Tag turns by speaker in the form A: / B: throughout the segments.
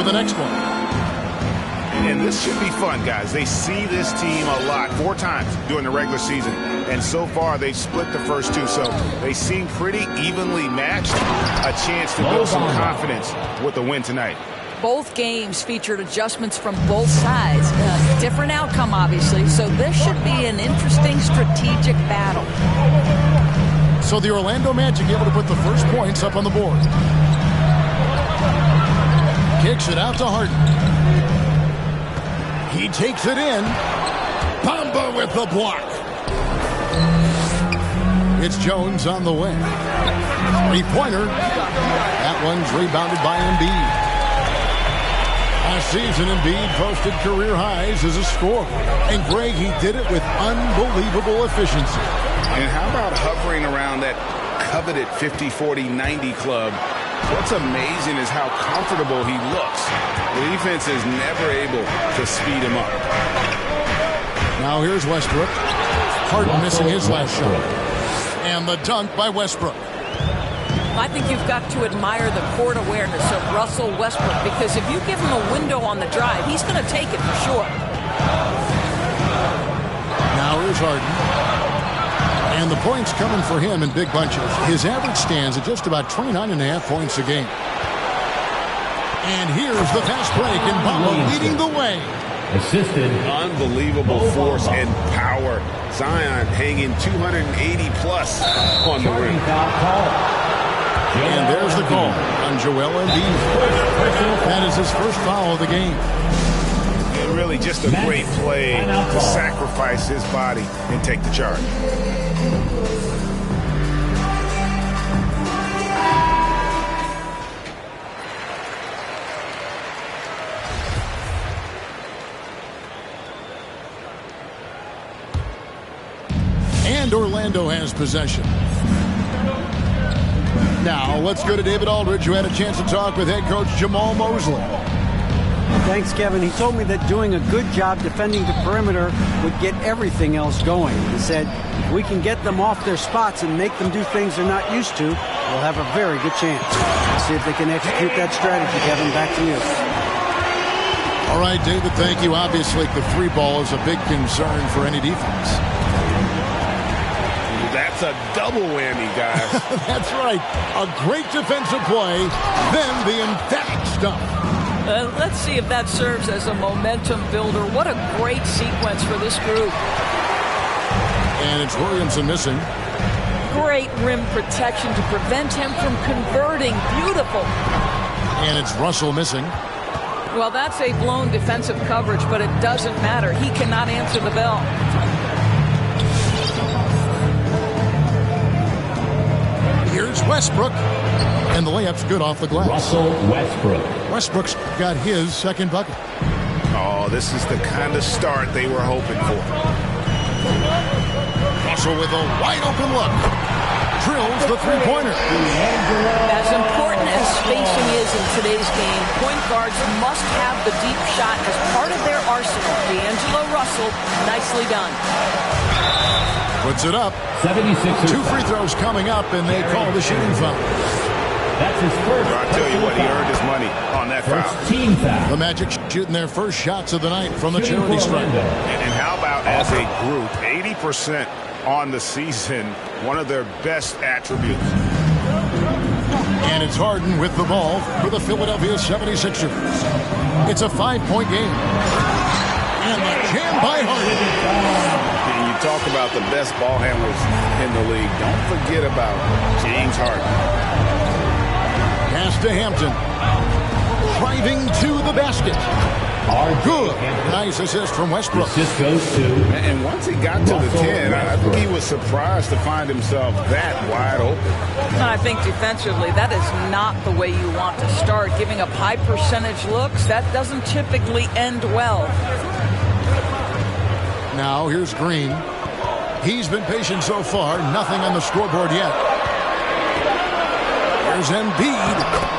A: for the next one.
B: And this should be fun, guys. They see this team a lot, 4 times during the regular season. And so far, they've split the first 2, so they seem pretty evenly matched. A chance to build some confidence with the win tonight.
C: Both games featured adjustments from both sides. Different outcome, obviously, so this should be an interesting strategic battle.
A: So the Orlando Magic able to put the first points up on the board. Kicks it out to Harden. He takes it in. Bamba with the block. It's Jones on the wing. 3-pointer. That one's rebounded by Embiid. Last season, Embiid posted career highs as a scorer. And Greg, he did it with unbelievable efficiency.
B: And how about hovering around that coveted 50-40-90 club? What's amazing is how comfortable he looks. The defense is never able to speed him up.
A: Now here's Westbrook. Harden missing his last shot. And the dunk by Westbrook.
C: I think you've got to admire the court awareness of Russell Westbrook, because if you give him a window on the drive, he's going to take it for sure.
A: Now here's Harden. And the points coming for him in big bunches. His average stands at just about 29.5 points a game. And here's the fast break, and Bamba leading the way.
D: Assisted.
B: Unbelievable force and power. Zion hanging 280-plus on the rim.
A: And there's the call on Joel Embiid. That is his first foul of the game.
B: And really just a great play to sacrifice his body and take the charge.
A: And Orlando has possession. Now, let's go to David Aldridge, who had a chance to talk with head coach Jamal Mosley.
E: Thanks, Kevin. He told me that doing a good job defending the perimeter would get everything else going. He said, if we can get them off their spots and make them do things they're not used to, we'll have a very good chance. Let's see if they can execute that strategy, Kevin. Back to you.
A: All right, David, thank you. Obviously, the 3-ball is a big concern for any defense.
B: That's a double whammy, guys.
A: That's right. A great defensive play, then the emphatic stuff.
C: Let's see if that serves as a momentum builder. What a great sequence for this group.
A: And it's Williamson missing.
C: Great rim protection to prevent him from converting. Beautiful.
A: And it's Russell missing.
C: Well, that's a blown defensive coverage, but it doesn't matter. He cannot answer the bell.
A: Here's Westbrook. And the layup's good off the glass.
D: Russell Westbrook.
A: Westbrook's got his second bucket.
B: Oh, this is the kind of start they were hoping for.
A: Russell with a wide-open look. Drills the 3-pointer.
C: As important as spacing is in today's game, point guards must have the deep shot as part of their arsenal. D'Angelo Russell, nicely done.
A: Puts it up.
D: 76ers.
A: 2 free throws coming up, and they call the shooting foul.
D: That's his first.
B: I'll tell you what, he earned his money on that foul.
D: Team foul.
A: The Magic shooting their first shots of the night from the charity stripe.
B: And how about as a group, 80% on the season, one of their best attributes.
A: And it's Harden with the ball for the Philadelphia 76ers. It's a 5-point game. And the jam by Harden.
B: And you talk about the best ball handlers in the league. Don't forget about James Harden.
A: Pass to Hampton. Driving to the basket. Good. Nice assist from Westbrook.
D: Assist goes to.
B: And once he got to the 10, I think he was surprised to find himself that wide open.
C: I think defensively, that is not the way you want to start. Giving up high percentage looks, that doesn't typically end well.
A: Now here's Green. He's been patient so far. Nothing on the scoreboard yet. There's Embiid.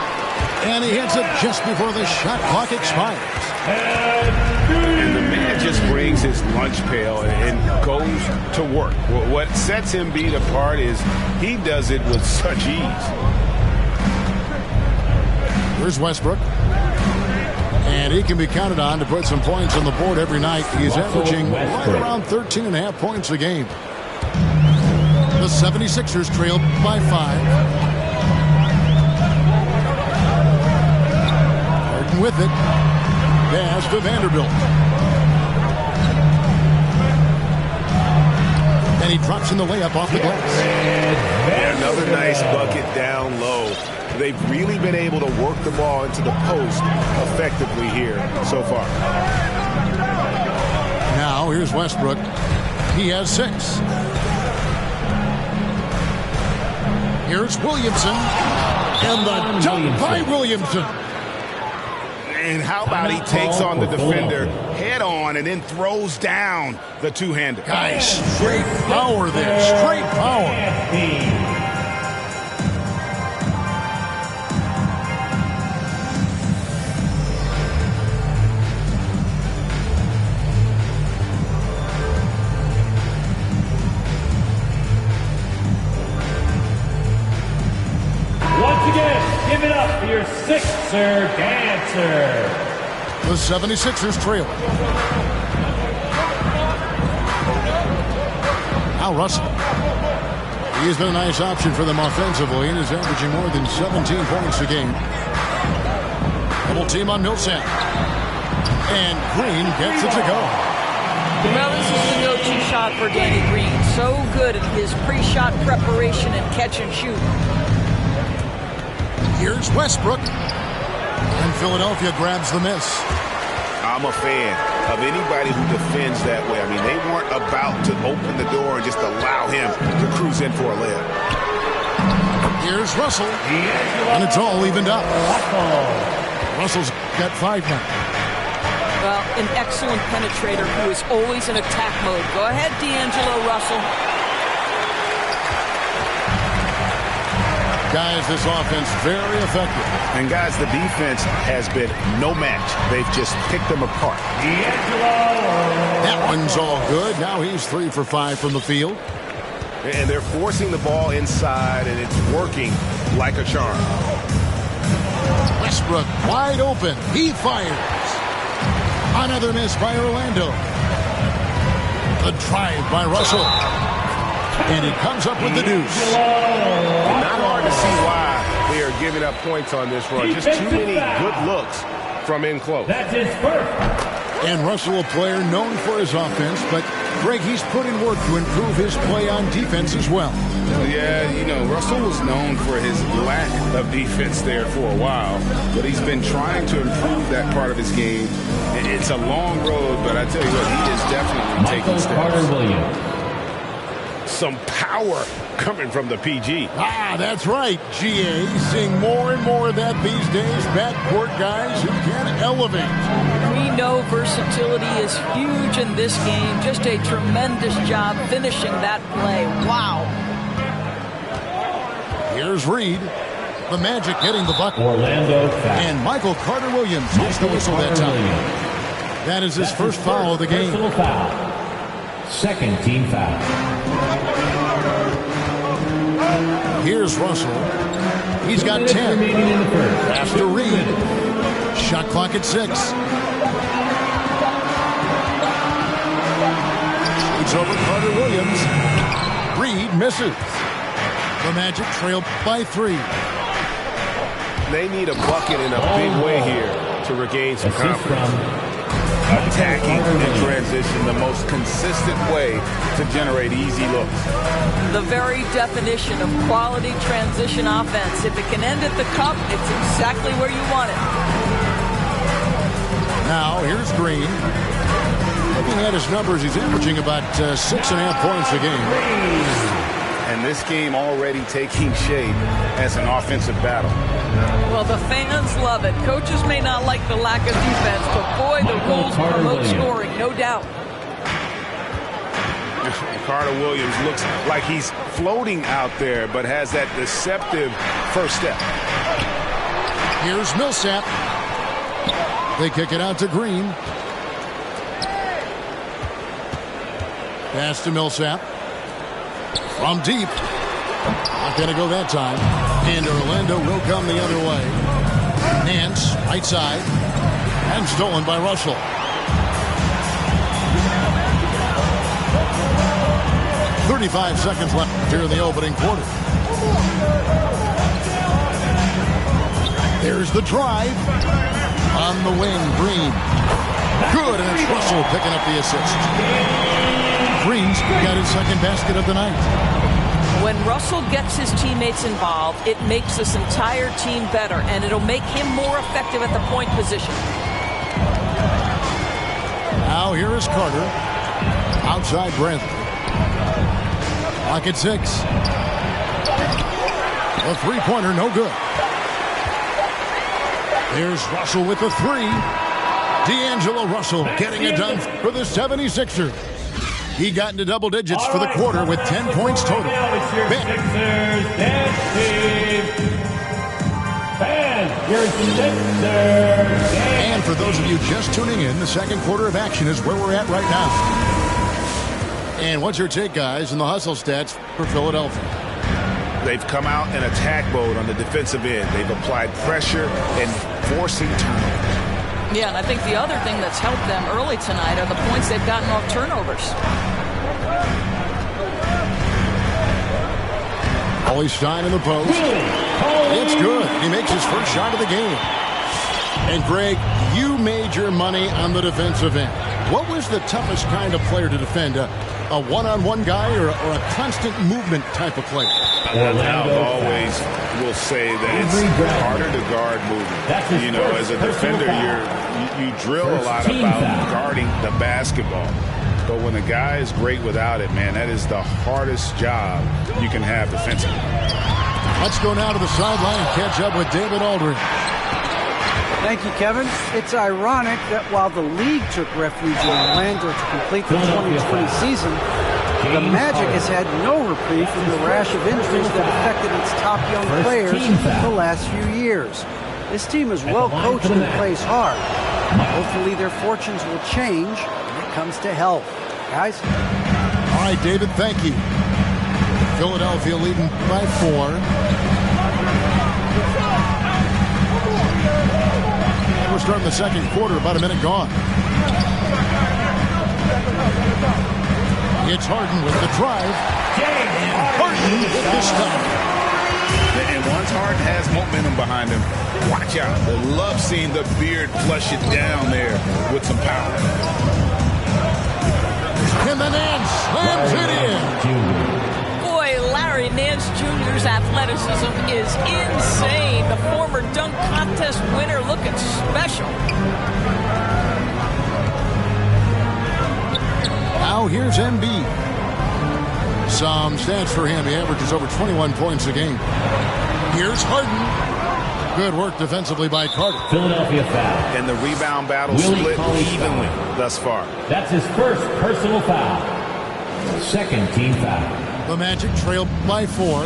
A: And he hits it just before the shot clock expires.
B: And the man just brings his lunch pail and goes to work. What sets Embiid apart is he does it with such ease.
A: Here's Westbrook. And he can be counted on to put some points on the board every night. He's averaging right around 13.5 points a game. The 76ers trailed by 5. Harden with it. Pass to Vanderbilt. And he drops in the layup off the glass.
B: Another nice bucket down low. They've really been able to work the ball into the post effectively here so far.
A: Now here's Westbrook. He has 6. Here's Williamson. And the dunk by Williamson.
B: And how about he takes on the defender head on and then throws down the two-hander.
A: Guys, straight power there. Straight power.
D: Give it up for your Sixer dancer.
A: The 76ers trail. Now Russell. He's been a nice option for them offensively and is averaging more than 17 points a game. Double team on Millsap. And Green gets it to go.
C: Well, this is the go-to shot for Danny Green. So good at his pre-shot preparation and catch and shoot.
A: Here's Westbrook. And Philadelphia grabs the miss.
B: I'm a fan of anybody who defends that way. I mean, they weren't about to open the door and just allow him to cruise in for a layup.
A: Here's Russell. And it's all evened up. Russell's got 5 now.
C: Well, an excellent penetrator who is always in attack mode. Go ahead, D'Angelo Russell.
A: Guys, this offense very effective.
B: And guys, the defense has been no match. They've just picked them apart.
A: That one's all good. Now he's 3 for 5 from the field.
B: And they're forcing the ball inside, and it's working like a charm.
A: Westbrook wide open. He fires. Another miss by Orlando. The drive by Russell. And he comes up with the deuce.
B: Not hard to see why they are giving up points on this run. Just too many good looks from in close.
D: That's his first.
A: And Russell, a player known for his offense, but Greg, he's put in work to improve his play on defense as well.
B: Yeah, you know, Russell was known for his lack of defense there for a while, but he's been trying to improve that part of his game. It's a long road, but I tell you what, he is definitely taking steps.
D: Carter-Williams.
B: Some power coming from the PG.
A: Ah, that's right, GA. Seeing more and more of that these days. Backcourt guys who can elevate.
C: We know versatility is huge in this game. Just a tremendous job finishing that play. Wow.
A: Here's Reed. The Magic getting the bucket.
D: Orlando foul.
A: And Michael Carter-Williams gets the whistle that time. That is his first foul of the game.
D: Personal foul. Second team foul.
A: Here's Russell. He's got 10. Pass to Reed. Shot clock at 6. It's over Carter-Williams. Reed misses. The Magic trail by 3.
B: They need a bucket in a big way here to regain some confidence. Attacking in transition, the most consistent way to generate easy looks.
C: The very definition of quality transition offense. If it can end at the cup, it's exactly where you want it.
A: Now, here's Green. Looking at his numbers, he's averaging about 6.5 points a game.
B: And this game already taking shape as an offensive battle.
C: Well, the fans love it. Coaches may not like the lack of defense, but boy, the rules promote scoring, no doubt.
B: Carter-Williams looks like he's floating out there, but has that deceptive first step.
A: Here's Millsap. They kick it out to Green. Pass to Millsap. From deep. Not going to go that time. And Orlando will come the other way. Nance, right side. And stolen by Russell. "35 seconds left here in the opening quarter. There's the drive. On the wing, Green. Good, and it's Russell picking up the assist. Green's got his second basket of the night.
C: When Russell gets his teammates involved, it makes this entire team better, and it'll make him more effective at the point position.
A: Now here is Carter. Outside Bradley. Clock at 6. A three-pointer, no good. Here's Russell with the three. D'Angelo Russell getting it done for the 76ers. He got into double digits for the quarter with 10 points total. And for those of you just tuning in, the second quarter of action is where we're at right now. And what's your take, guys, in the hustle stats for Philadelphia?
B: They've come out in attack mode on the defensive end. They've applied pressure and forcing turnovers.
C: Yeah, and I think the other thing that's helped them early tonight are the points they've gotten off turnovers.
A: Stein in the post. It's good. He makes his first shot of the game. And Greg, you made your money on the defensive end. What was the toughest kind of player to defend? A one-on-one guy or a constant movement type of player?
B: Now always will say that it's harder to guard movement. You know, as a defender, you drill a lot about guarding the basketball. But when a guy is great without it, man, that is the hardest job you can have defensively.
A: Let's go now to the sideline and catch up with David Aldridge.
E: Thank you, Kevin. It's ironic that while the league took refuge in Orlando to complete the 2020 season, the Magic has had no reprieve from the rash of injuries that affected its top young players the last few years. This team is well coached and plays hard. Hopefully their fortunes will change when it comes to health. Guys?
A: All right, David, thank you. Philadelphia leading by 4. We're starting the second quarter, about a minute gone. It's Harden with the drive. And Harden with the stop.
B: And once Harden has momentum behind him, watch out. I love seeing the beard flush it down there with some power.
A: And the Nance slams it in.
C: Larry Nance Jr.'s athleticism is insane. The former dunk contest winner looking special.
A: Now here's Embiid. Some stats for him. He averages over 21 points a game. Here's Harden. Good work defensively by Carter.
D: Philadelphia foul.
B: And the rebound battle split evenly thus far.
D: That's his first personal foul. Second team foul.
A: The Magic trail by 4.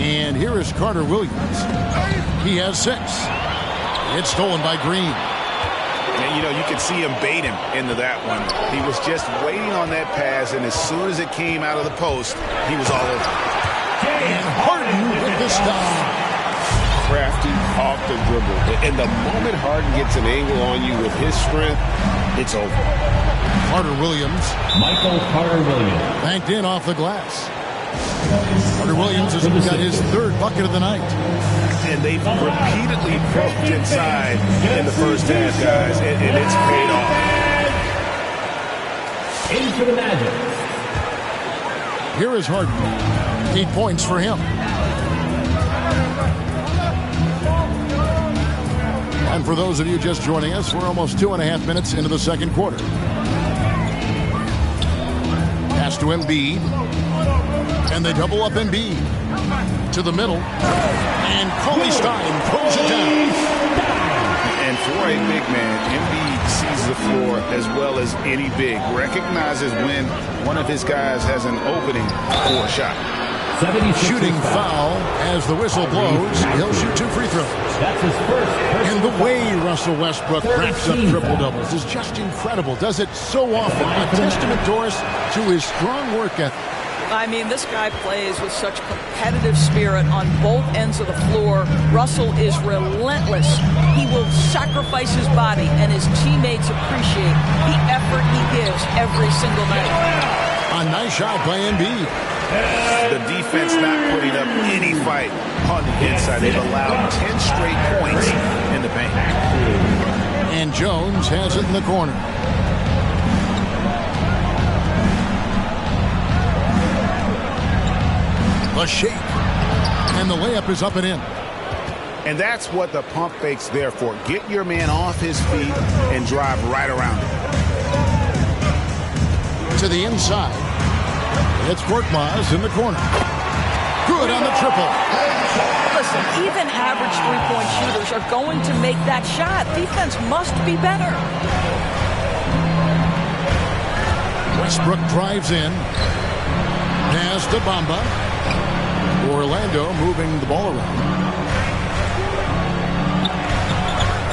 A: And here is Carter Williams. He has 6. It's stolen by Green.
B: And, you know, you could see him bait him into that one. He was just waiting on that pass, and as soon as it came out of the post, he was all over.
A: And Harden with the stop.
F: Crafty off the dribble. And the moment Harden gets an angle on you with his strength, it's over.
A: Carter Williams.
D: Michael Carter Williams.
A: Banked in off the glass. Carter Williams has got his third bucket of the night.
B: And they've repeatedly poked inside in the first half, guys, and it's paid off.
D: In for the Magic.
A: Here is Harden. 8 points for him. And for those of you just joining us, we're almost 2.5 minutes into the second quarter. Pass to Embiid. And they double up Embiid. To the middle. And Stein pulls it down.
B: And for a big man, Embiid sees the floor as well as any big. Recognizes when one of his guys has an opening for a shot.
A: Shooting foul as the whistle blows. He'll shoot 2 free throws.
D: That's his first.
A: And the way Russell Westbrook racks up triple-doubles is just incredible. Does it so often. A testament, Doris, to his strong work ethic.
C: I mean, this guy plays with such competitive spirit on both ends of the floor. Russell is relentless. He will sacrifice his body, and his teammates appreciate the effort he gives every single night.
A: A nice shot by Embiid.
B: The defense not putting up any fight on the inside. They've allowed 10 straight points in the paint.
A: And Jones has it in the corner. The shake. And the layup is up and in.
B: And that's what the pump fake's there for. Get your man off his feet and drive right around him.
A: To the inside. It's Korkmaz in the corner. Good on the triple.
C: Listen, even average three-point shooters are going to make that shot. Defense must be better.
A: Westbrook drives in. Pass to Bamba. Orlando moving the ball around.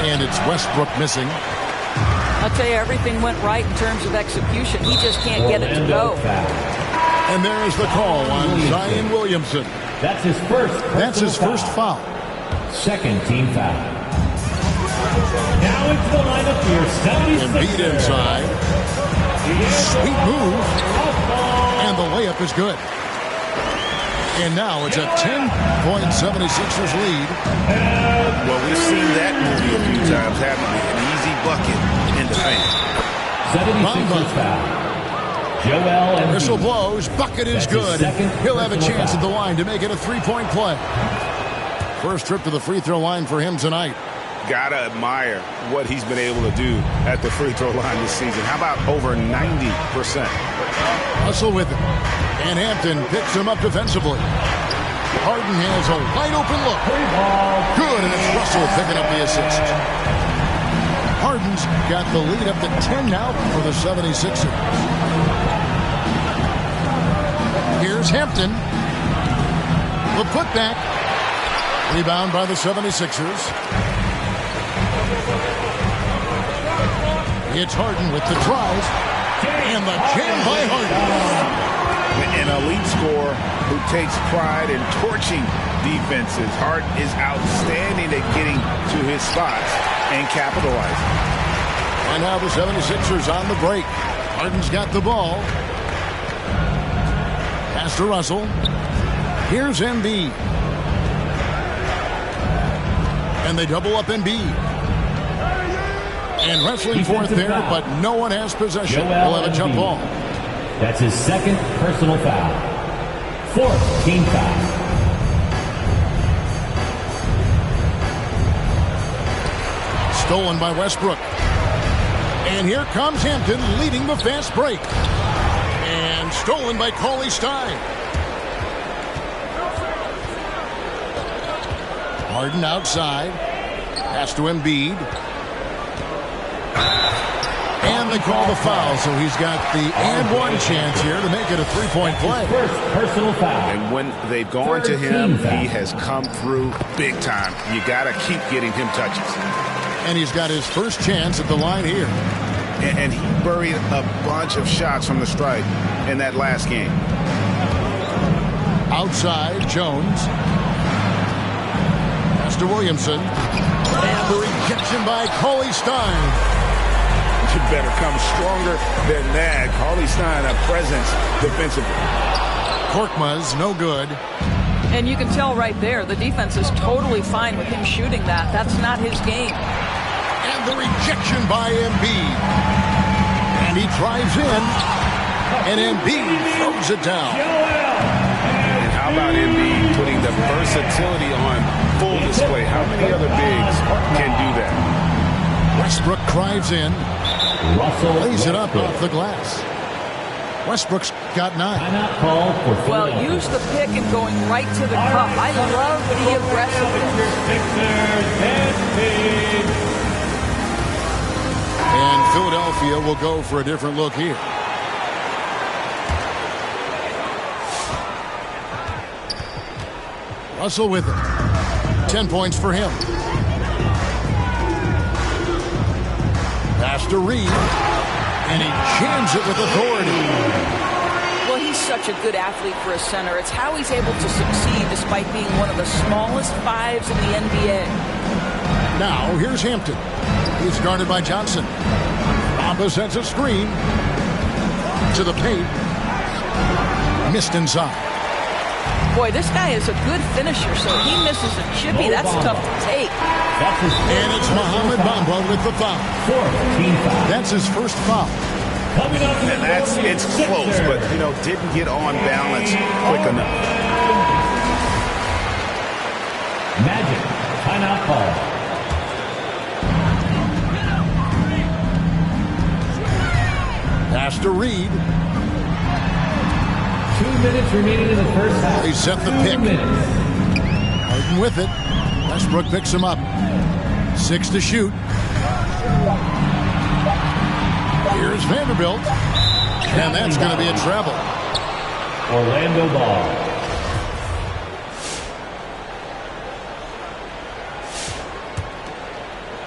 A: And it's Westbrook missing.
C: I'll tell you, everything went right in terms of execution. He just can't get it to go.
A: And there is the call on Zion Williamson.
D: That's his first
A: foul.
D: Second team foul. Now into the lineup for your 76ers.
A: Embiid inside. Sweet move. And the layup is good. And now it's a 10-point 76ers lead.
B: Well, we've seen that movie a few times, haven't we? An easy bucket in the paint.
D: 76ers foul. Joel Embiid.
A: Whistle blows. Bucket is good. He'll have a chance at the line to make it a three-point play. First trip to the free throw line for him tonight.
B: Gotta admire what he's been able to do at the free throw line this season. How about over 90%?
A: Russell with it. And Hampton picks him up defensively. Harden has a wide open look. Good, and it's Russell picking up the assist. Harden's got the lead up to 10 now for the 76ers. Here's Hampton. The putback. Rebound by the 76ers. It's Harden with the drive. And the jam by Harden.
B: An elite scorer who takes pride in torching defenses. Harden is outstanding at getting to his spots and capitalizing.
A: And now the 76ers on the break. Harden's got the ball. Pass to Russell. Here's Embiid. And they double up Embiid. And wrestling for it there, but no one has possession. We'll have a jump ball.
D: That's his second personal foul. Fourth team foul.
A: Stolen by Westbrook. And here comes Hampton leading the fast break. And stolen by Cauley Stein. Harden outside. Pass to Embiid. And they call the foul, so he's got the and one chance here to make it a three-point play.
D: First personal foul.
B: And when they've gone to him, he has come through big time. You got to keep getting him touches.
A: And he's got his first chance at the line here.
B: And he buried a bunch of shots from the stripe in that last game.
A: Outside, Jones. Pass to Williamson. And the rejection by Cauley Stein.
B: You better come stronger than that. Cauley Stein, a presence defensively.
A: Korkmaz, no good.
C: And you can tell right there, the defense is totally fine with him shooting that. That's not his game.
A: And the rejection by Embiid. And he drives in. And Embiid throws it down.
B: And how about Embiid putting the versatility on full display? How many other bigs can do that?
A: Westbrook drives in.
D: Russell
A: Lays it up off the glass. Westbrook's got 9.
C: Well, use the pick and going right to the cup. I love the aggressiveness.
A: And Philadelphia will go for a different look here. Russell with it. 10 points for him. Pass to Reed. And he jams it with authority.
C: Well, he's such a good athlete for a center. It's how he's able to succeed despite being one of the smallest fives in the NBA.
A: Now, here's Hampton. He's guarded by Johnson. Bamba sends a screen to the paint. Missed inside.
C: Boy, this guy is a good finisher, so he misses a chippy. That's tough to take.
A: And it's Mohamed Bamba with the foul. That's his first foul.
B: And it's close, but, didn't get on balance quick enough.
D: Magic, timeout call.
A: Pass to Reed.
D: 2 minutes remaining in the first half.
A: They set the pick. Harden with it. Westbrook picks him up. 6 to shoot. Here's Vanderbilt. And that's going to be a travel.
D: Orlando ball.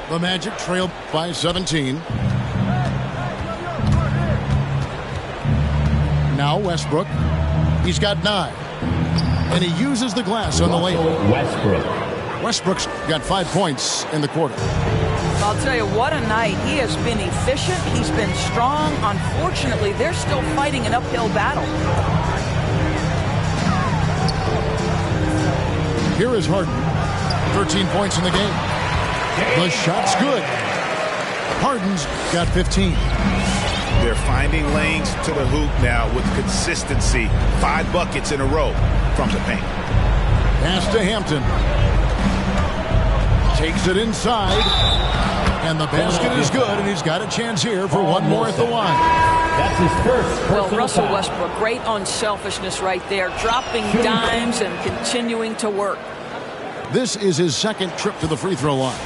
A: The Magic trail by 17. Now Westbrook. He's got 9. And he uses the glass on the layup. Westbrook's got 5 points in the quarter.
C: I'll tell you, what a night. He has been efficient. He's been strong. Unfortunately, they're still fighting an uphill battle.
A: Here is Harden. 13 points in the game. The shot's good. Harden's got 15.
B: They're finding lanes to the hoop now with consistency. 5 buckets in a row from the paint.
A: Pass to Hampton. Takes it inside. And the basket is good, and he's got a chance here for one more at the line.
D: That's his first.
C: Well, Russell Westbrook, great unselfishness right there. Dropping dimes and continuing to work.
A: This is his second trip to the free throw line.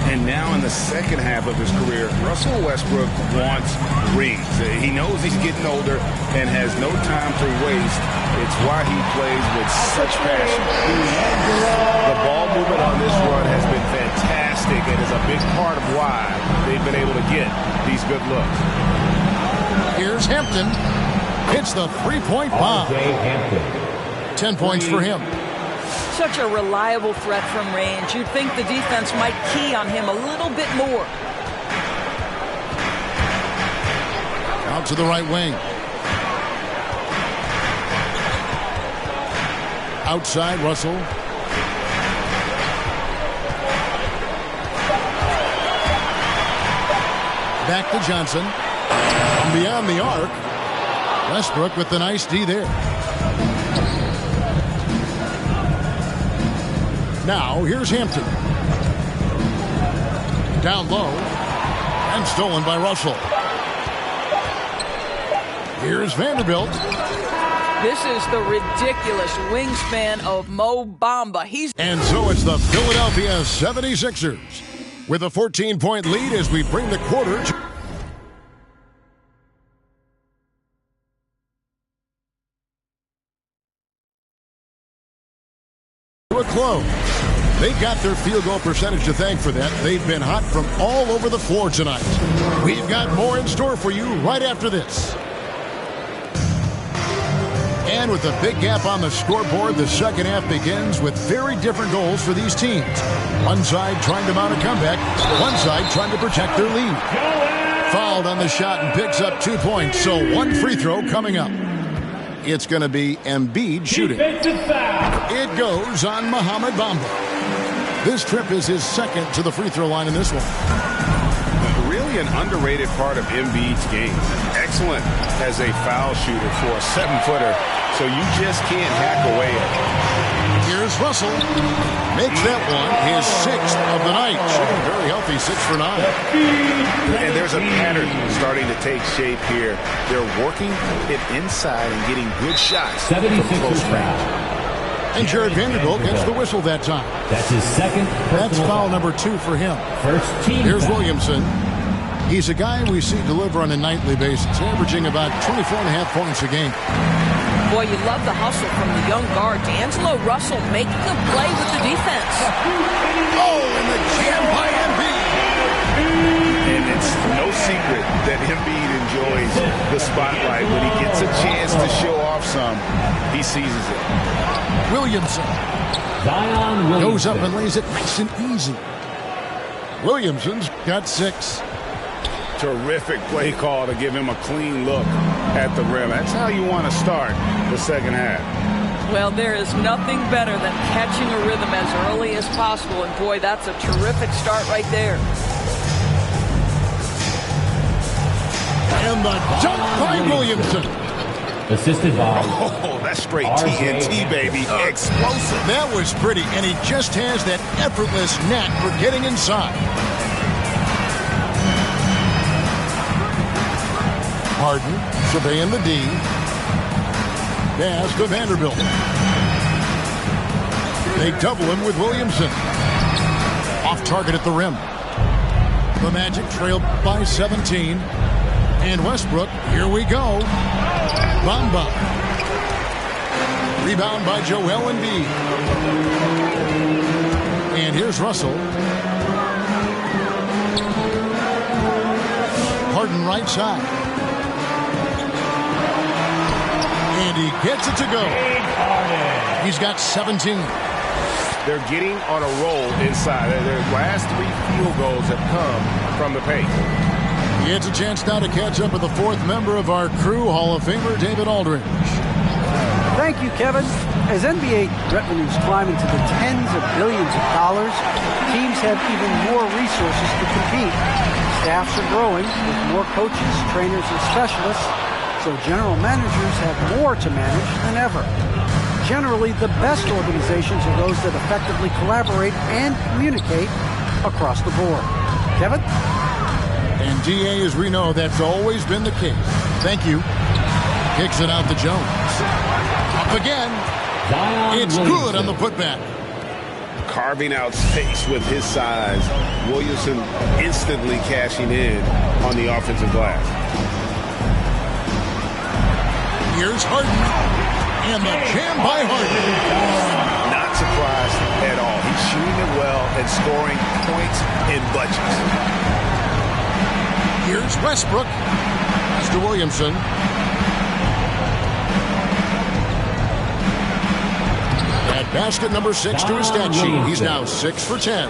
B: And now in the second half of his career, Russell Westbrook wants rings. He knows he's getting older and has no time to waste. It's why he plays with such passion. The ball movement on this run has been fantastic and is a big part of why they've been able to get these good looks.
A: Here's Hampton. Hits the three-point bomb. 10 points for him.
C: Such a reliable threat from range. You'd think the defense might key on him a little bit more.
A: Out to the right wing. Outside, Russell. Back to Johnson. Beyond the arc. Westbrook with the nice D there. Now, here's Hampton. Down low. And stolen by Russell. Here's Vanderbilt.
C: This is the ridiculous wingspan of Mo Bamba.
A: And so it's the Philadelphia 76ers with a 14-point lead as we bring the quarter to a close. They got their field goal percentage to thank for that. They've been hot from all over the floor tonight. We've got more in store for you right after this. And with a big gap on the scoreboard, the second half begins with very different goals for these teams. One side trying to mount a comeback, one side trying to protect their lead. Fouled on the shot and picks up 2 points, so one free throw coming up. It's going to be Embiid shooting. It goes on Mohamed Bamba. This trip is his second to the free throw line in this one.
B: Really an underrated part of Embiid's game. Excellent as a foul shooter for a 7-footer, so you just can't hack away at it.
A: Here's Russell. Makes that one his 6th of the night. Shooting very healthy, 6 for 9.
B: And there's a pattern starting to take shape here. They're working it inside and getting good shots from close range.
A: And Jared Vanderbilt gets the whistle that time.
D: That's his second.
A: That's foul number 2 for him.
D: First team.
A: Here's Williamson. He's a guy we see deliver on a nightly basis, averaging about 24.5 points a game.
C: Boy, you love the hustle from the young guard. D'Angelo Russell making a play with the defense.
A: Oh, and the jam by Embiid.
B: And it's no secret that Embiid enjoys the spotlight. When he gets a chance to show off some, he seizes it.
A: Williamson goes up and lays it nice and easy. Williamson's got 6.
B: Terrific play call to give him a clean look at the rim. That's how you want to start the second half.
C: Well, there is nothing better than catching a rhythm as early as possible. And, boy, that's a terrific start right there.
A: And the dunk by Williamson.
D: Assisted by...
B: Oh, that's straight TNT, baby. Explosive.
A: That was pretty, and he just has that effortless knack for getting inside. Harden surveying the D. Pass to Vanderbilt. They double him with Williamson. Off target at the rim. The Magic trail by 17. And Westbrook, here we go. Bamba. Rebound by Joel Embiid. And here's Russell. Harden right side. And he gets it to go. He's got 17.
B: They're getting on a roll inside. Their last 3 field goals have come from the paint.
A: He gets a chance now to catch up with the 4th member of our crew, Hall of Famer David Aldridge.
E: Thank you, Kevin. As NBA revenues climb into the tens of billions of dollars, teams have even more resources to compete. Staffs are growing with more coaches, trainers, and specialists, so general managers have more to manage than ever. Generally, the best organizations are those that effectively collaborate and communicate across the board. Kevin?
A: And DA, as we know, that's always been the case. Thank you. Kicks it out to Jones. Up again. It's good on the putback.
F: Carving out space with his size. Williamson instantly cashing in on the offensive glass.
A: Here's Harden. And the jam by Harden.
B: Not surprised at all. He's shooting it well and scoring points in bunches.
A: Here's Westbrook. Mr. Williamson. At basket number 6 to his stat sheet. He's now 6 for 10.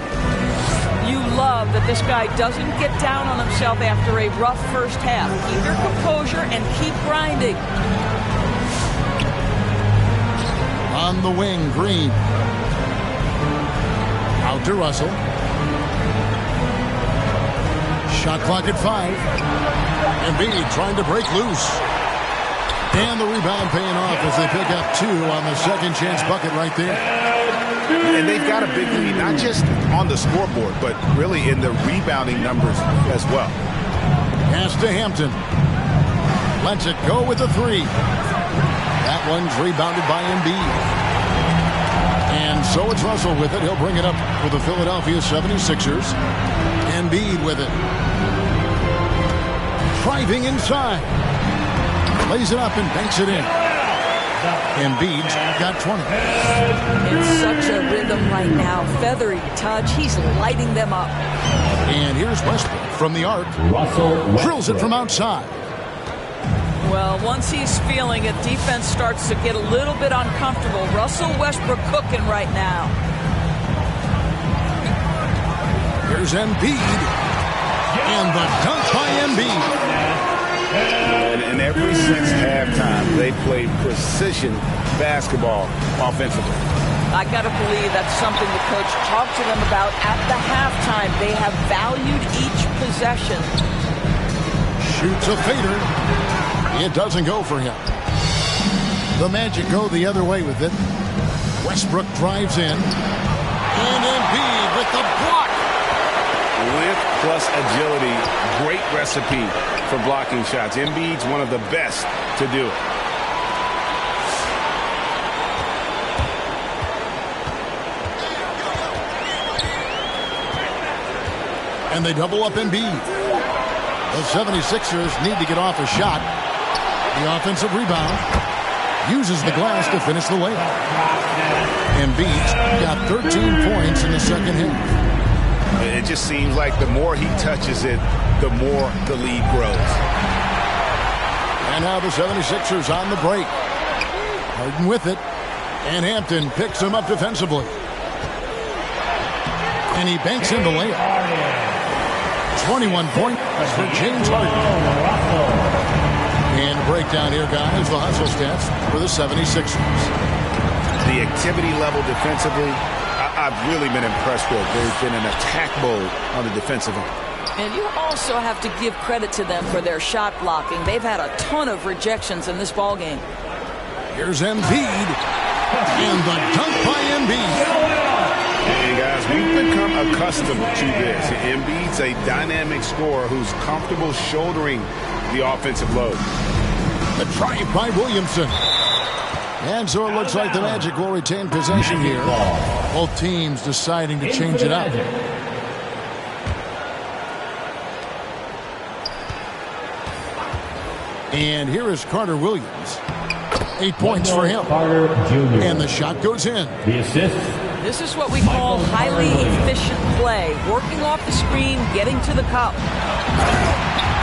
C: You love that this guy doesn't get down on himself after a rough first half. Keep your composure and keep grinding.
A: On the wing, Green. Out to Russell. Shot clock at 5. Embiid trying to break loose. And the rebound paying off as they pick up 2 on the second chance bucket right there.
B: And they've got a big lead, not just on the scoreboard, but really in the rebounding numbers as well.
A: Pass to Hampton. Lets it go with the 3. That one's rebounded by Embiid. And so it's Russell with it. He'll bring it up for the Philadelphia 76ers. Embiid with it. Driving inside. Lays it up and banks it in. Embiid's got 20.
C: In such a rhythm right now. Feathery touch. He's lighting them up.
A: And here's Westbrook from the arc. Drills it from outside.
C: Well, once he's feeling it, defense starts to get a little bit uncomfortable. Russell Westbrook cooking right now.
A: Here's Embiid. And the dunk by Embiid.
B: And ever since halftime, they played precision basketball offensively.
C: I got to believe that's something the coach talked to them about at the halftime. They have valued each possession.
A: Shoots a fader. It doesn't go for him. The Magic go the other way with it. Westbrook drives in. And Embiid with the block.
B: Width plus agility, great recipe for blocking shots. Embiid's one of the best to do it.
A: And they double up Embiid. The 76ers need to get off a shot. The offensive rebound. Uses the glass to finish the layup. Embiid's got 13 points in the second half.
B: It just seems like the more he touches it, the more the lead grows.
A: And now the 76ers on the break. Harden with it. And Hampton picks him up defensively. And he banks in the layup. 21 points for James Harden. And a breakdown here, guys. The hustle stats for the 76ers.
B: The activity level defensively, I've really been impressed with. There's been an attack mode on the defensive end.
C: And you also have to give credit to them for their shot blocking. They've had a ton of rejections in this ballgame.
A: Here's Embiid. And the dunk by Embiid.
B: And guys, we've become accustomed to this. Embiid's a dynamic scorer who's comfortable shouldering the offensive load.
A: The drive by Williamson. And so it looks like the Magic will retain possession here. Both teams deciding to change it up. And here is Carter Williams. 8 points for him. And the shot goes in.
D: The assist.
C: This is what we call highly efficient play. Working off the screen, getting to the cup.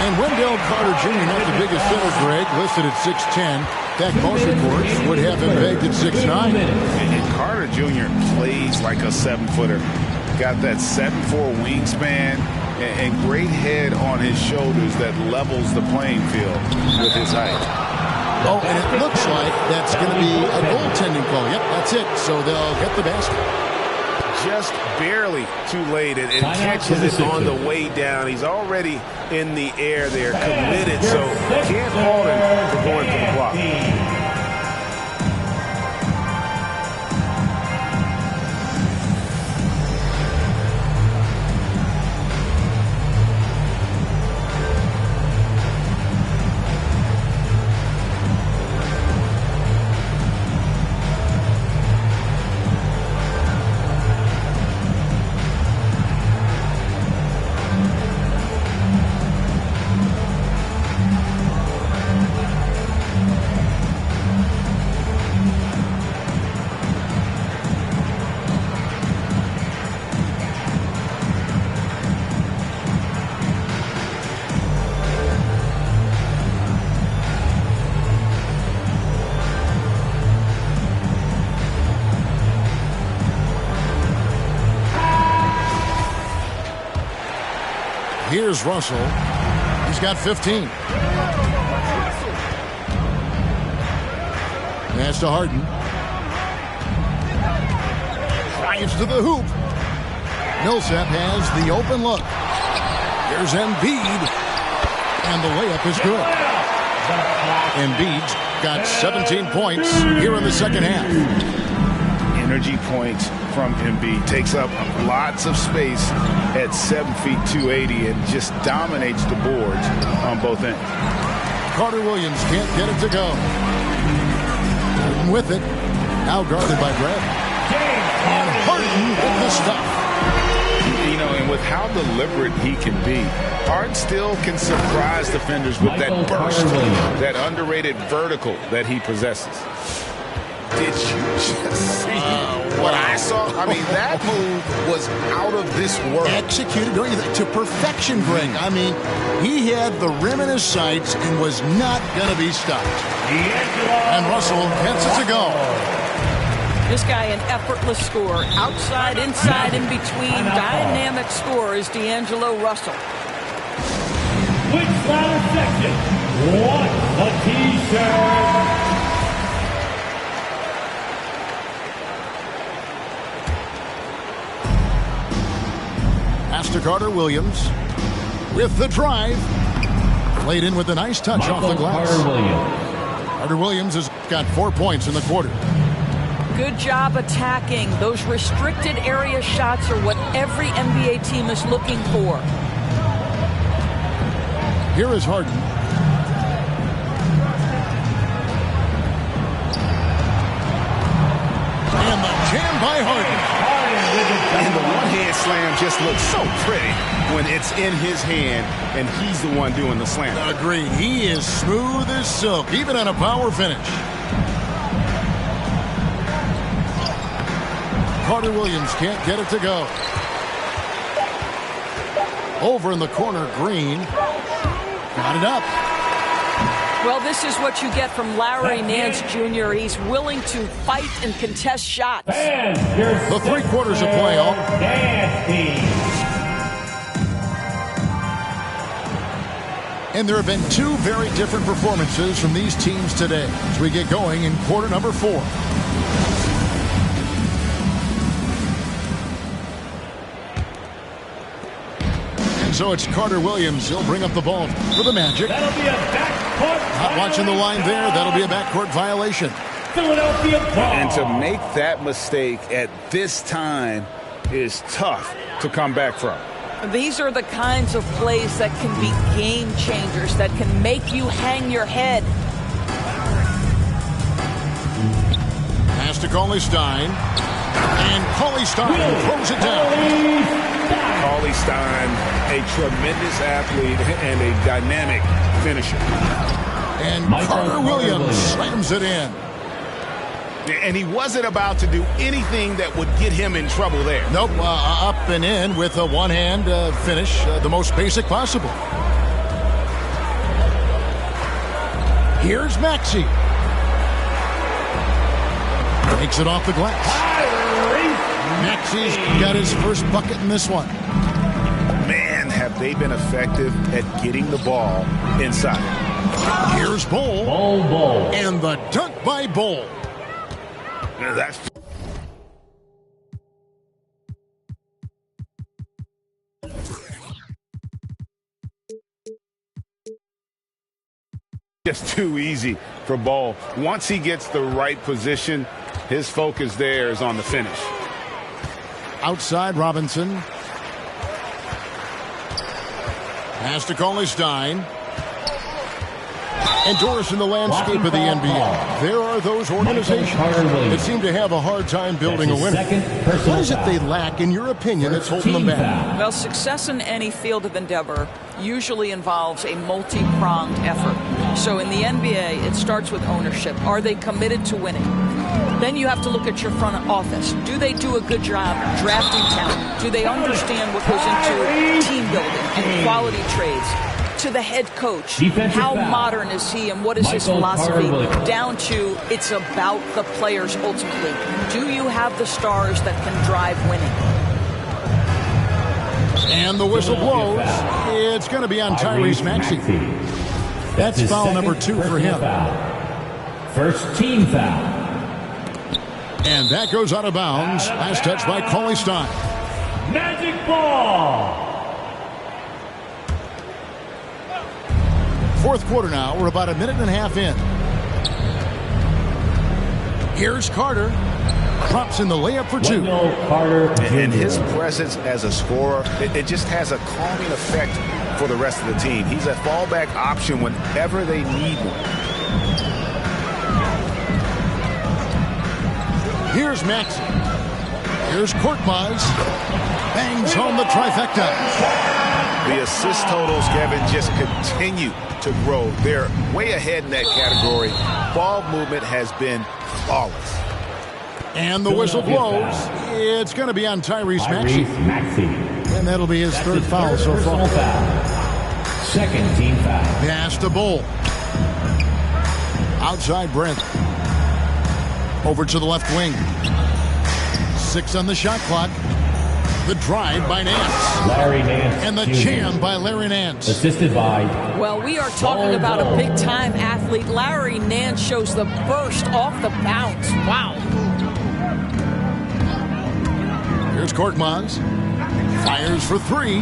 A: And Wendell Carter Jr., not the biggest center, Greg, listed at 6'10". In fact, most reports would have him pegged at 6'9".
B: And Carter Jr. plays like a 7-footer. Got that 7'4" wingspan and great head on his shoulders that levels the playing field with his height.
A: Oh, and it looks like that's going to be a goaltending call. Yep, that's it. So they'll get the basket.
B: Just barely too late and catches it on the way down. He's already in the air there, committed, so can't fault him for going for the block.
A: Here's Russell. He's got 15. Pass to Harden. Drives to the hoop. Millsap has the open look. Here's Embiid. And the layup is good. Embiid's got 17 points here in the second half.
B: Energy points from Embiid. Takes up lots of space at 7 feet 280 and just dominates the boards on both ends.
A: Carter Williams can't get it to go. Harden with it. Now guarded by Bradley. And Harden with the stuff.
B: You know, and with how deliberate he can be, Harden still can surprise defenders with that burst, that underrated vertical that he possesses. Did you just see what I saw? I mean, that move was out of this world.
A: Executed, don't you think, to perfection, Greg. I mean, he had the rim in his sights and was not going to be stopped. And Russell gets it to go.
C: This guy, an effortless scorer. Outside, inside, in between. Dynamic scorer is D'Angelo Russell.
D: Which ladder section? What a t-shirt!
A: Pass to Carter Williams with the drive. Played in with a nice touch off the glass. Carter Williams has got 4 points in the quarter.
C: Good job attacking. Those restricted area shots are what every NBA team is looking for.
A: Here is Harden. And the jam by Harden.
B: And the one-hand slam just looks so pretty when it's in his hand and he's the one doing the slam.
A: Agreed. He is smooth as silk, even on a power finish. Carter Williams can't get it to go. Over in the corner, Green. Got it up.
C: Well, this is what you get from Larry Nance Jr. He's willing to fight and contest shots.
A: The 3 quarters of play on. And there have been 2 very different performances from these teams today as we get going in quarter number 4. And so it's Carter Williams. He'll bring up the ball for the Magic.
D: That'll be a backcourt.
A: Not watching the line there. That'll be a backcourt violation.
D: Philadelphia ball.
F: And to make that mistake at this time is tough to come back from.
C: These are the kinds of plays that can be game changers, that can make you hang your head.
A: Pass to Cauley-Stein. And Cauley-Stein throws it down.
F: Cauley-Stein, a tremendous athlete and a dynamic finisher.
A: And Carter Williams slams it in.
B: And he wasn't about to do anything that would get him in trouble there.
A: Nope, up and in with a one-hand finish, the most basic possible. Here's Maxey. Takes it off the glass. Maxey's got his first bucket in this one.
B: Man, have they been effective at getting the ball inside.
A: Here's Bol.
D: Bol.
A: And the dunk by Bol.
B: Now that's just too easy for Bol. Once he gets the right position, his focus there is on the finish.
A: Outside Robinson. Pass to Cauley-Stein. And Doris, in the landscape of the NBA, there are those organizations that seem to have a hard time building a winner. What is it they lack, in your opinion, that's holding them back?
C: Well, success in any field of endeavor usually involves a multi-pronged effort. So in the NBA, it starts with ownership. Are they committed to winning? Then you have to look at your front office. Do they do a good job drafting talent? Do they understand what goes into team building and quality trades? To the head coach, how modern is he and what is his philosophy? Down to it's about the players ultimately. Do you have the stars that can drive winning?
A: And the whistle blows. It's going to be on Tyrese Maxey. That's foul number 2 for him.
D: First team foul.
A: And that goes out of bounds. Last touch by Cauley-Stein.
D: Magic ball.
A: Fourth quarter now. We're about a minute and a half in. Here's Carter. Drops in the layup for 2.
D: Carter
B: And his presence as a scorer, it just has a calming effect for the rest of the team. He's a fallback option whenever they need one.
A: Here's Maxey. Here's Korkmaz. Bangs home the trifecta.
B: The assist totals, Kevin, just continue to grow. They're way ahead in that category. Ball movement has been flawless.
A: And the whistle blows. It's going to be on Tyrese Maxey. And that'll be his third foul so far.
D: Second team foul.
A: Pass to Bol. Outside Brent. Over to the left wing. 6 on the shot clock. The drive by Nance.
D: Larry Nance.
A: And the jam by Larry Nance.
D: Assisted by...
C: Well, we are talking about a big-time athlete. Larry Nance shows the burst off the bounce. Wow.
A: Here's Korkmaz. Fires for 3.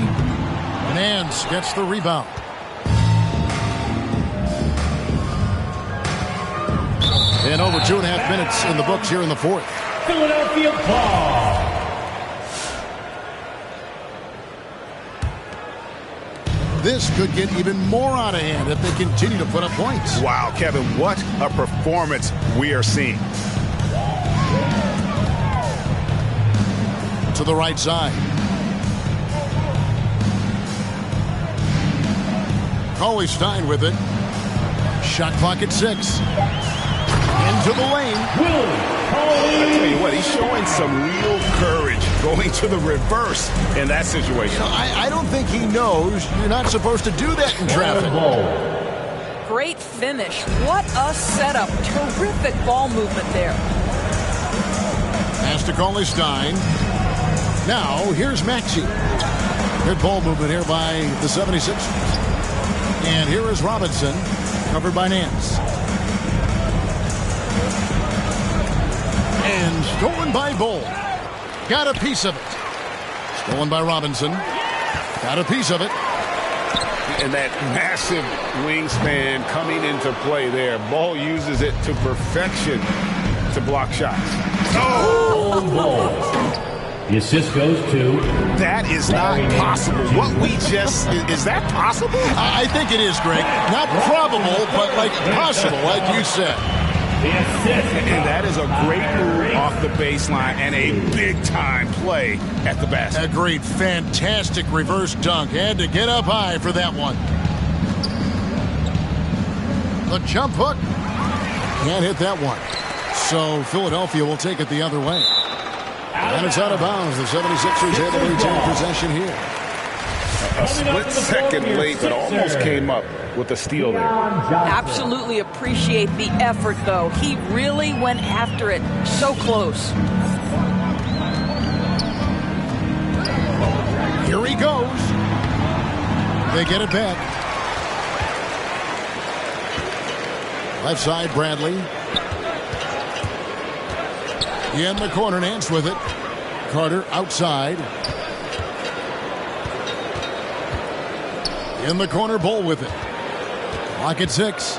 A: Nance gets the rebound. And over 2.5 minutes in the books here in the fourth.
D: Philadelphia ball.
A: This could get even more out of hand if they continue to put up points.
B: Wow, Kevin, what a performance we are seeing.
A: To the right side. Cauley-Stein with it. Shot clock at 6. Into the lane.
B: I tell you what, he's showing some real courage going to the reverse in that situation.
A: I don't think he knows you're not supposed to do that in traffic.
C: Great finish. What a setup. Terrific ball movement there.
A: Has to call his Stein. Now, here's Maxey. Good ball movement here by the 76ers. And here is Robinson, covered by Nance. And stolen by Bull. Got a piece of it. Stolen by Robinson. Got a piece of it.
F: And that massive wingspan coming into play there. Ball uses it to perfection to block shots.
D: Oh! The assist goes to...
B: That is not possible. What we just... Is that possible?
A: I think it is, Greg. Not probable, but like possible, like you said.
B: And that is a great move off the baseline and a big-time play at the basket.
A: Agreed. Fantastic reverse dunk. Had to get up high for that one. The jump hook. Can't hit that one. So Philadelphia will take it the other way. And it's out of bounds. The 76ers able to retain possession here.
F: A split second late, but almost came up with a steal there.
C: Absolutely appreciate the effort, though. He really went after it. So close.
A: Here he goes. They get it back. Left side, Bradley. In the corner, Nance with it. Carter outside. In the corner, Bull with it. Clock at 6.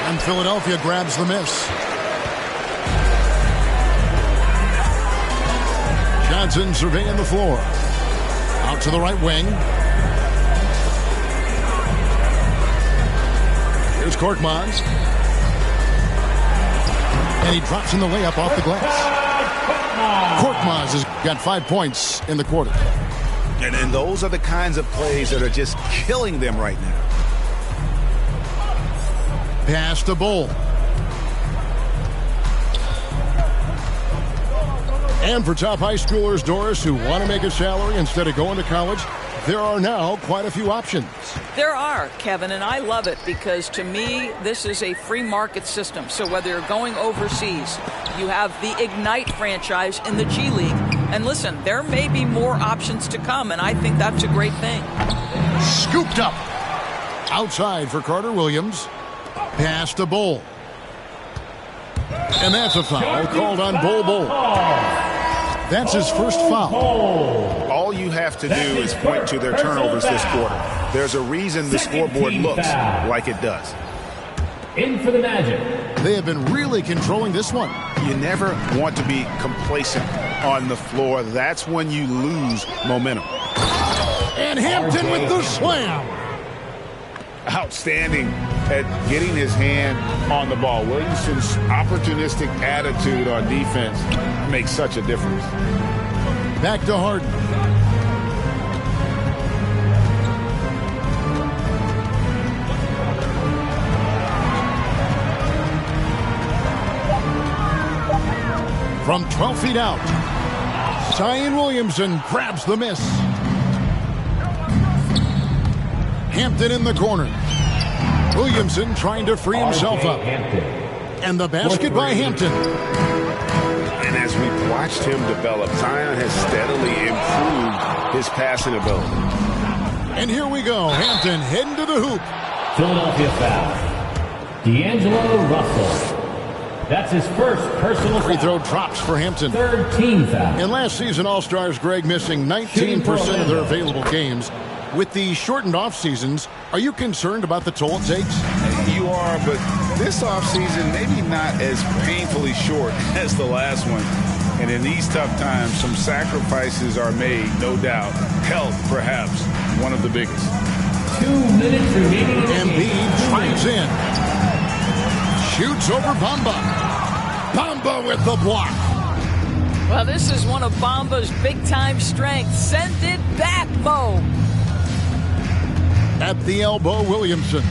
A: And Philadelphia grabs the miss. Johnson surveying the floor. Out to the right wing. Here's Korkmaz. And he drops in the layup off the glass. Korkmaz has got 5 points in the quarter.
B: And those are the kinds of plays that are just killing them right now.
A: Pass to Bull. And for top high schoolers, Doris, who want to make a salary instead of going to college, there are now quite a few options.
C: There are, Kevin, and I love it because to me, this is a free market system. So whether you're going overseas, you have the Ignite franchise in the G League. And listen, there may be more options to come, and I think that's a great thing.
A: Scooped up. Outside for Carter Williams. Pass to Bull. And that's a foul called on Bull. That's his first foul.
B: All you have to do is point to their turnovers this quarter. There's a reason the scoreboard looks like it does.
D: In for the Magic.
A: They have been really controlling this one.
B: You never want to be complacent on the floor. That's when you lose momentum.
A: And Hampton with the slam.
F: Outstanding at getting his hand on the ball. Williamson's opportunistic attitude on defense makes such a difference.
A: Back to Harden. From 12 feet out, Zion Williamson grabs the miss. Hampton in the corner. Williamson trying to free himself up. And the basket by Hampton.
F: And as we've watched him develop, Zion has steadily improved his passing ability.
A: And here we go. Hampton heading to the hoop.
D: Philadelphia foul. D'Angelo Russell. That's his first personal
A: Free
D: foul.
A: throw drops for Hampton.
D: Third team foul.
A: And last season, All-Stars Greg missing 19% of their available games. With the shortened off seasons, are you concerned about the toll it takes?
F: You are, but this offseason maybe not as painfully short as the last one. And in these tough times, some sacrifices are made, no doubt. Health, perhaps, one of the biggest.
D: 2 minutes remaining.
A: Embiid drives in. Shoots over Bamba. Bamba with the block.
C: Well, this is one of Bamba's big-time strengths. Send it back, Mo.
A: At the elbow, Williamson.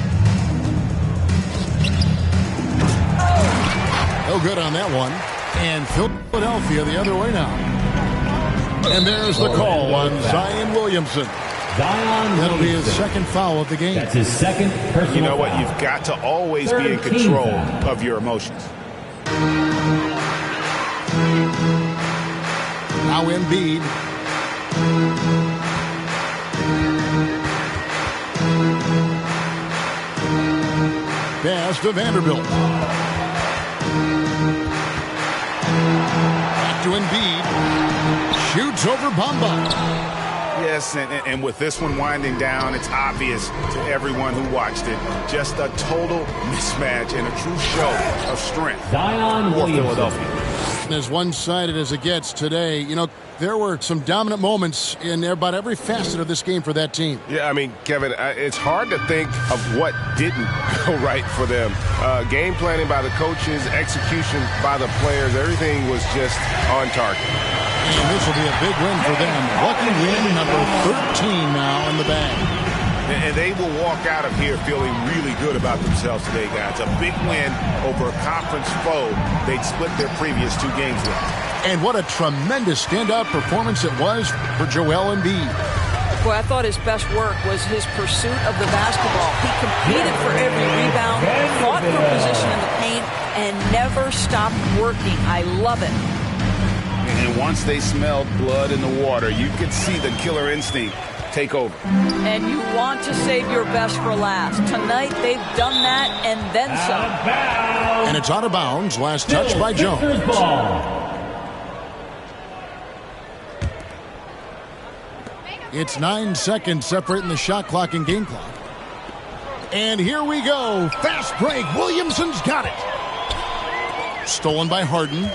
A: No good on that one. And Philadelphia the other way now. And there's the call on Zion Williamson. That'll be his second foul of the game.
D: That's his second personal
B: You know what?
D: foul.
B: You've got to always be in
D: 13
B: control
D: foul.
B: of your emotions.
A: Now Embiid. Pass to Vanderbilt. Back to Embiid. Shoots over Bamba.
B: Yes, and with this one winding down, it's obvious to everyone who watched it. Just a total mismatch and a true show of strength for Philadelphia.
A: As one-sided as it gets today, you know, there were some dominant moments in about every facet of this game for that team.
G: Yeah, I mean, Kevin, it's hard to think of what didn't go right for them. Game planning by the coaches, execution by the players, everything was just on target.
A: And this will be a big win for them. Lucky win number 13 now in the bag.
B: And they will walk out of here feeling really good about themselves today, guys. A big win over a conference foe they'd split their previous 2 games with.
A: And what a tremendous standout performance it was for Joel Embiid.
C: Boy, I thought his best work was his pursuit of the basketball. He competed for every rebound, fought for position in the paint, and never stopped working. I love it.
F: And once they smelled blood in the water, you could see the killer instinct take over.
C: And you want to save your best for last. Tonight, they've done that and then some.
A: And it's out of bounds. Last touch by Jones. It's 9 seconds separating the shot clock and game clock. And here we go. Fast break. Williamson's got it. Stolen by Harden.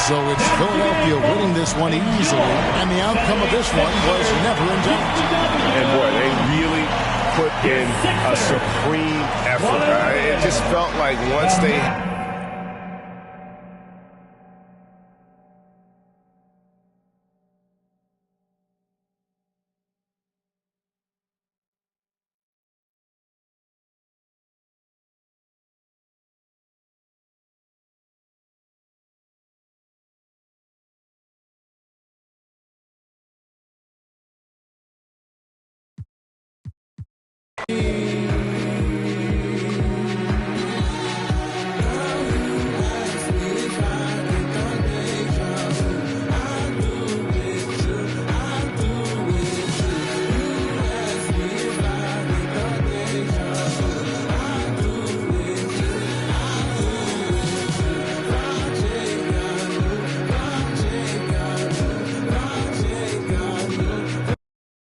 A: So it's Philadelphia winning this one easily, and the outcome of this one was never in doubt.
G: And boy, they really put in a supreme effort. It just felt like once they...